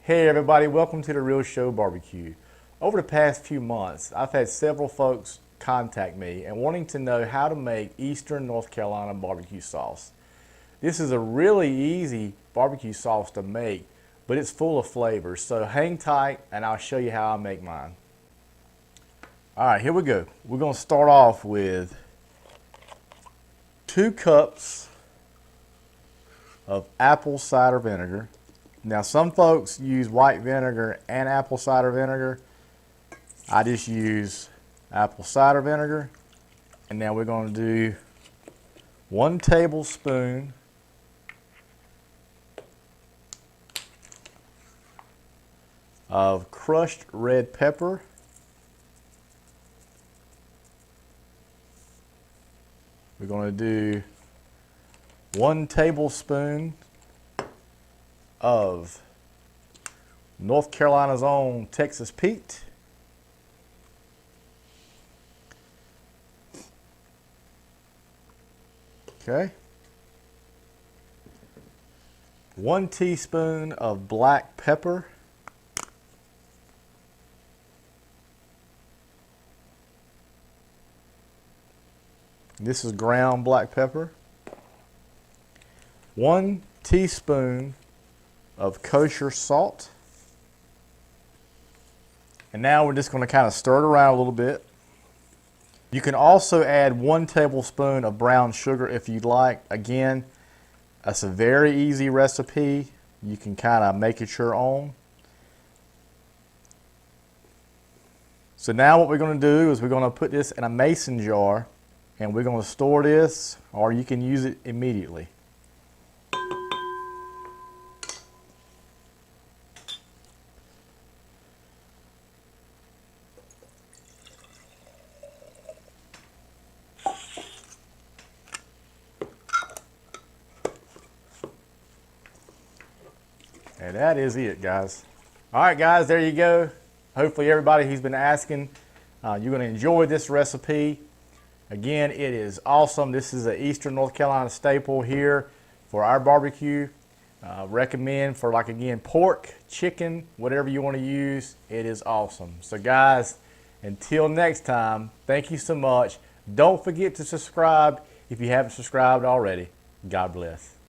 Hey everybody, welcome to The Real Show Barbecue. Over the past few months, I've had several folks contact me and wanting to know how to make Eastern North Carolina barbecue sauce. This is a really easy barbecue sauce to make, but it's full of flavors. So hang tight and I'll show you how I make mine. All right, here we go. We're gonna start off with 2 cups of apple cider vinegar. Now some folks use white vinegar and apple cider vinegar. I just use apple cider vinegar. And now we're going to do 1 tablespoon of crushed red pepper. We're going to do 1 tablespoon of North Carolina's own Texas Pete. Okay. 1 teaspoon of black pepper. This is ground black pepper. 1 teaspoon of kosher salt. And now we're just going to kind of stir it around a little bit. You can also add 1 tablespoon of brown sugar if you'd like. Again, that's a very easy recipe. You can kind of make it your own. So now what we're going to do is we're going to put this in a mason jar and we're going to store this, or you can use it immediately. And that is it, guys. All right, guys, there you go. Hopefully everybody who's been asking, you're going to enjoy this recipe. Again, it is awesome. This is an Eastern North Carolina staple here for our barbecue. Recommend for, like, again, pork, chicken, whatever you want to use. It is awesome. So guys, until next time, thank you so much. Don't forget to subscribe if you haven't subscribed already. God bless.